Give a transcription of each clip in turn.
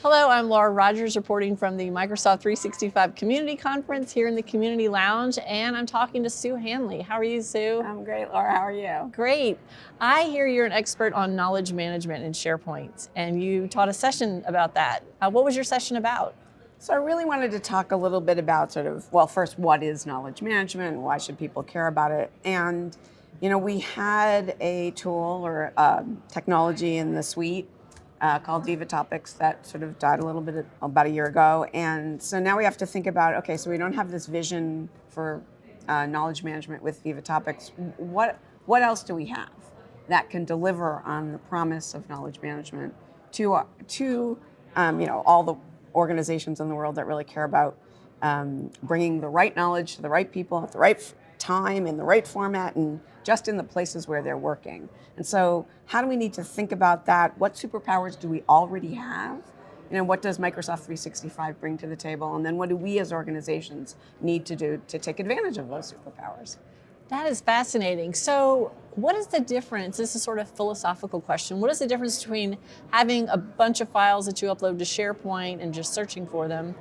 Hello, I'm Laura Rogers reporting from the Microsoft 365 Community Conference here in the Community Lounge, and I'm talking to Sue Hanley. How are you, Sue? I'm great, Laura. How are you? Great. I hear you're an expert on knowledge management in SharePoint, and you taught a session about that. What was your session about? So I really wanted to talk a little bit about first, what is knowledge management? Why should people care about it? And, we had a tool or technology in the suite called Viva Topics that sort of died a little bit about a year ago. And so now we have to think about, okay, so we don't have this vision for knowledge management with Viva Topics. What else do we have that can deliver on the promise of knowledge management to all the organizations in the world that really care about bringing the right knowledge to the right people at the right time in the right format and just in the places where they're working. And so how do we need to think about that? What superpowers do we already have? What does Microsoft 365 bring to the table? And then what do we as organizations need to do to take advantage of those superpowers? That is fascinating. So what is the difference? This is sort of a philosophical question. What is the difference between having a bunch of files that you upload to SharePoint and just searching for them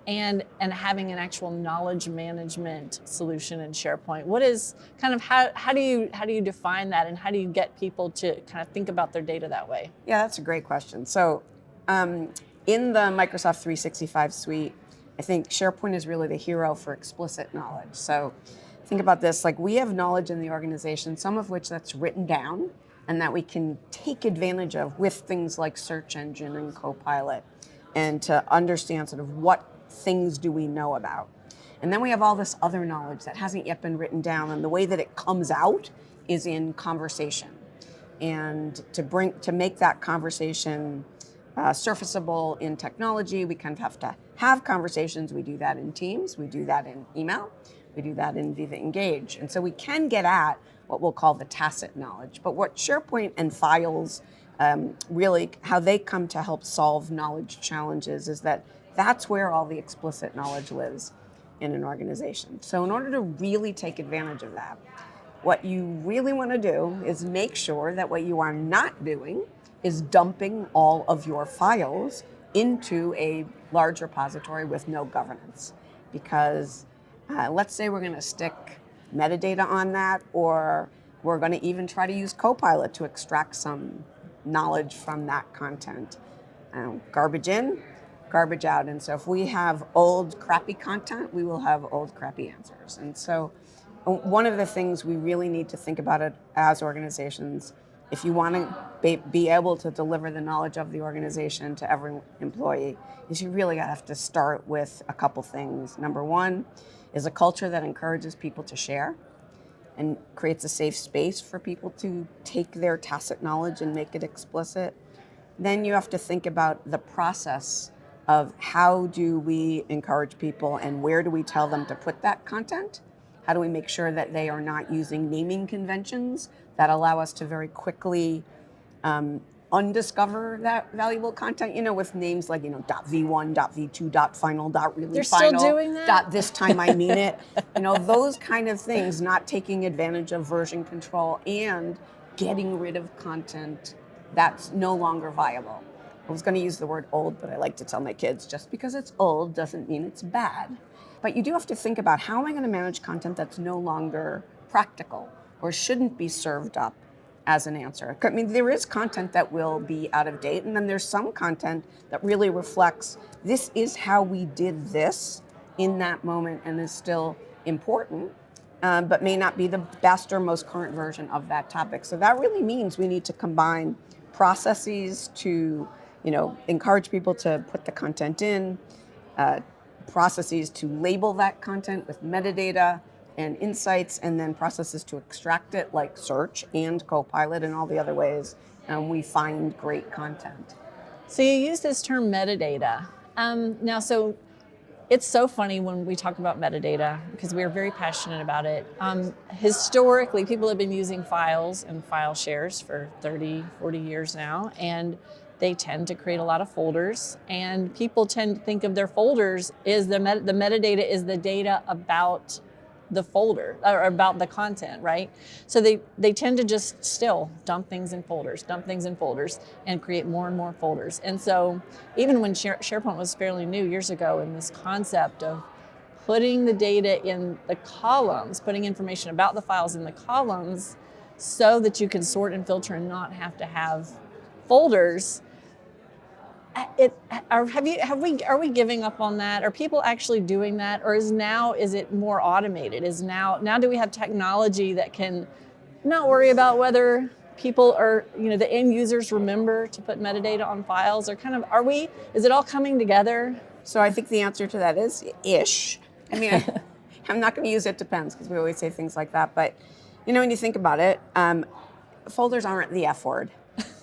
and having an actual knowledge management solution in SharePoint? What is kind of how do you define that, and how do you get people to kind of think about their data that way? Yeah, that's a great question. So in the Microsoft 365 suite, I think SharePoint is really the hero for explicit knowledge. So think about this, like we have knowledge in the organization, some of which that's written down and that we can take advantage of with things like Search Engine and Copilot, and to understand sort of what things do we know about. And then we have all this other knowledge that hasn't yet been written down, and the way that it comes out is in conversation. And to make that conversation surfaceable in technology, we kind of have to have conversations. We do that in Teams, we do that in email, we do that in Viva Engage. And so we can get at what we'll call the tacit knowledge. But what SharePoint and files really, how they come to help solve knowledge challenges is that's where all the explicit knowledge lives in an organization. So in order to really take advantage of that, what you really want to do is make sure that what you are not doing is dumping all of your files into a large repository with no governance. Because let's say we're going to stick metadata on that, or we're going to even try to use Copilot to extract some knowledge from that content. Garbage in, garbage out. And so if we have old, crappy content, we will have old, crappy answers. And so one of the things we really need to think about it as organizations, if you want to be able to deliver the knowledge of the organization to every employee, is you really have to start with a couple things. Number one is a culture that encourages people to share and creates a safe space for people to take their tacit knowledge and make it explicit. Then you have to think about the process of how do we encourage people and where do we tell them to put that content? How do we make sure that they are not using naming conventions that allow us to very quickly undiscover that valuable content, with names like, .v1, .v2, .final, .really They're final, still doing that? .this time I mean it. Those kind of things, not taking advantage of version control and getting rid of content that's no longer viable. I was going to use the word old, but I like to tell my kids, just because it's old doesn't mean it's bad. But you do have to think about, how am I going to manage content that's no longer practical or shouldn't be served up as an answer? I mean, there is content that will be out of date, and then there's some content that really reflects, this is how we did this in that moment and is still important, but may not be the best or most current version of that topic. So that really means we need to combine processes to encourage people to put the content in, processes to label that content with metadata and insights, and then processes to extract it like Search and Copilot and all the other ways we find great content. So you use this term metadata. Now, so it's so funny when we talk about metadata because we are very passionate about it. Historically, people have been using files and file shares for 30, 40 years now, and they tend to create a lot of folders, and people tend to think of their folders is the metadata is the data about the folder or about the content, right? So they tend to just still dump things in folders, and create more and more folders. And so even when SharePoint was fairly new years ago, in this concept of putting the data in the columns, putting information about the files in the columns so that you can sort and filter and not have to have folders. Are we giving up on that? Are people actually doing that, or is it more automated? Now do we have technology that can not worry about whether people are, the end users remember to put metadata on files, or is it all coming together? So I think the answer to that is ish. I mean, I'm not going to use it depends, because we always say things like that. But, when you think about it, folders aren't the F word.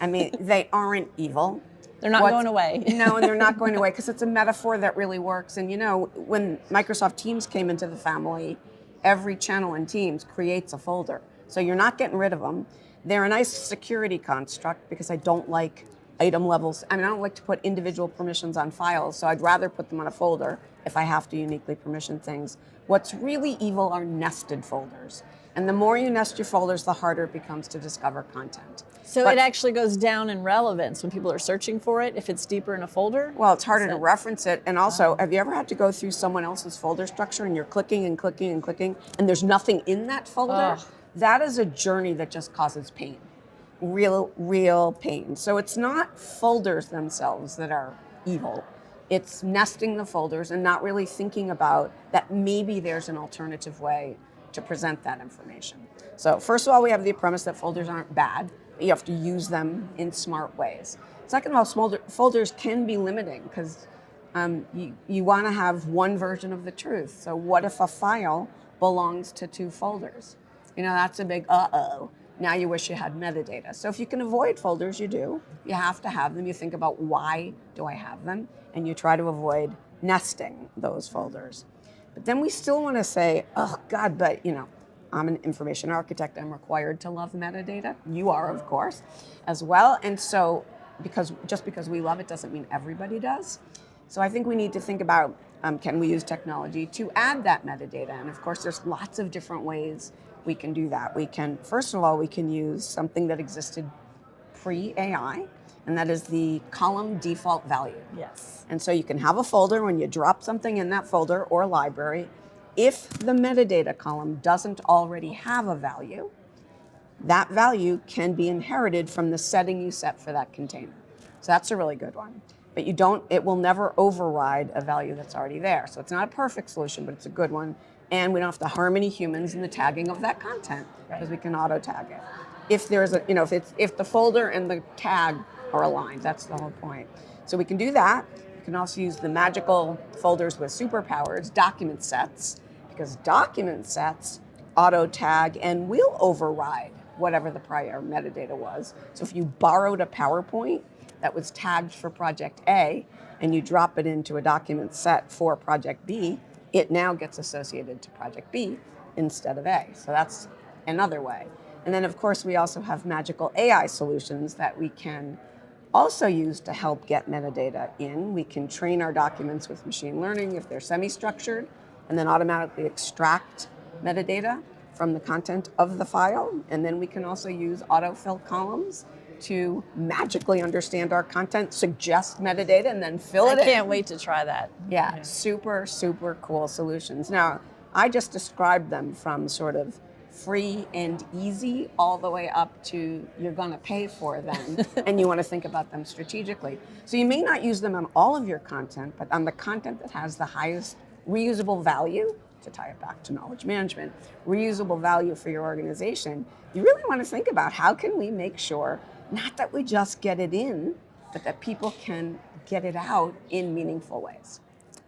I mean, they aren't evil. They're not going away. No, and they're not going away, because it's a metaphor that really works. And, when Microsoft Teams came into the family, every channel in Teams creates a folder. So you're not getting rid of them. They're a nice security construct, because I don't like item levels. I mean, I don't like to put individual permissions on files, so I'd rather put them on a folder if I have to uniquely permission things. What's really evil are nested folders. And the more you nest your folders, the harder it becomes to discover content. So it actually goes down in relevance when people are searching for it, if it's deeper in a folder? Well, it's harder to reference it. And also, have you ever had to go through someone else's folder structure and you're clicking and clicking and clicking, and there's nothing in that folder? That is a journey that just causes pain. Real pain. So it's not folders themselves that are evil. It's nesting the folders and not really thinking about that maybe there's an alternative way to present that information. So first of all, we have the premise that folders aren't bad, but you have to use them in smart ways. Second of all, folders can be limiting, because you want to have one version of the truth. So what if a file belongs to two folders? That's a big uh-oh. Now you wish you had metadata. So if you can avoid folders, you do. You have to have them. You think about, why do I have them? And you try to avoid nesting those folders. But then we still want to say, oh God, but I'm an information architect. I'm required to love metadata. You are, of course, as well. And so just because we love it doesn't mean everybody does. So I think we need to think about, can we use technology to add that metadata? And of course, there's lots of different ways we can do that. First of all, we can use something that existed pre-AI, and that is the column default value. Yes. And so you can have a folder. When you drop something in that folder or library, if the metadata column doesn't already have a value, that value can be inherited from the setting you set for that container. So that's a really good one. But it will never override a value that's already there. So it's not a perfect solution, but it's a good one. And we don't have to harm any humans in the tagging of that content, because we can auto tag it. If there's if the folder and the tag are aligned, that's the whole point. So we can do that. We can also use the magical folders with superpowers, document sets, because document sets auto tag and will override whatever the prior metadata was. So if you borrowed a PowerPoint that was tagged for project A and you drop it into a document set for project B, it now gets associated to project B instead of A. So that's another way. And then of course we also have magical AI solutions that we can also use to help get metadata in. We can train our documents with machine learning if they're semi-structured, and then automatically extract metadata from the content of the file. And then we can also use autofill columns to magically understand our content, suggest metadata, and then fill it in. I can't wait to try that. Yeah, super, super cool solutions. Now, I just described them from sort of free and easy all the way up to you're going to pay for them and you want to think about them strategically. So you may not use them on all of your content, but on the content that has the highest reusable value, to tie it back to knowledge management, reusable value for your organization, you really want to think about, how can we make sure not that we just get it in, but that people can get it out in meaningful ways.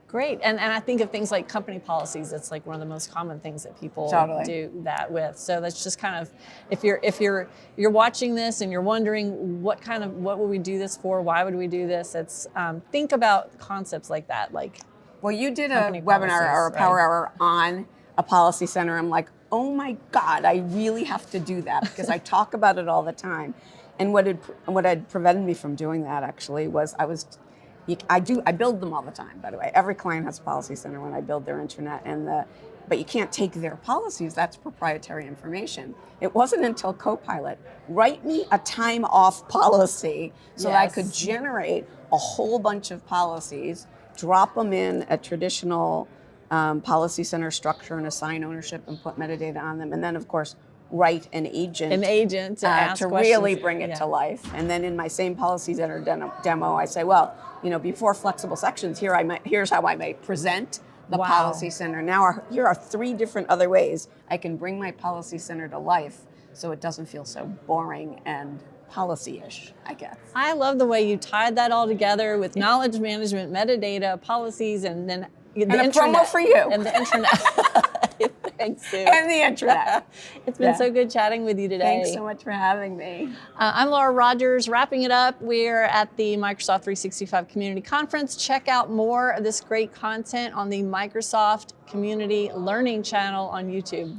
Great, and I think of things like company policies. It's like one of the most common things that people do that with. So that's just kind of, if you're watching this and you're wondering what would we do this for? Why would we do this? It's think about concepts like that. Like, well, you did a webinar or a power hour on a policy center. I'm like, oh my God, I really have to do that, because I talk about it all the time. And what had prevented me from doing that actually was I build them all the time, by the way. Every client has a policy center when I build their intranet, and but you can't take their policies. That's proprietary information. It wasn't until Copilot, write me a time off policy so that I could generate a whole bunch of policies, drop them in a traditional policy center structure and assign ownership and put metadata on them. And then, of course, write an agent to ask to questions. really bring it to life. And then in my same policy center demo, I say, well, before flexible sections, here's how I might present the policy center. Now, here are 3 different other ways I can bring my policy center to life so it doesn't feel so boring and policy-ish, I guess. I love the way you tied that all together with knowledge management, metadata, policies, and then the intranet. Promo for you. And the intranet. Thanks, Sue. And the intranet. It's been so good chatting with you today. Thanks so much for having me. I'm Laura Rogers. Wrapping it up, we're at the Microsoft 365 Community Conference. Check out more of this great content on the Microsoft Community Learning channel on YouTube.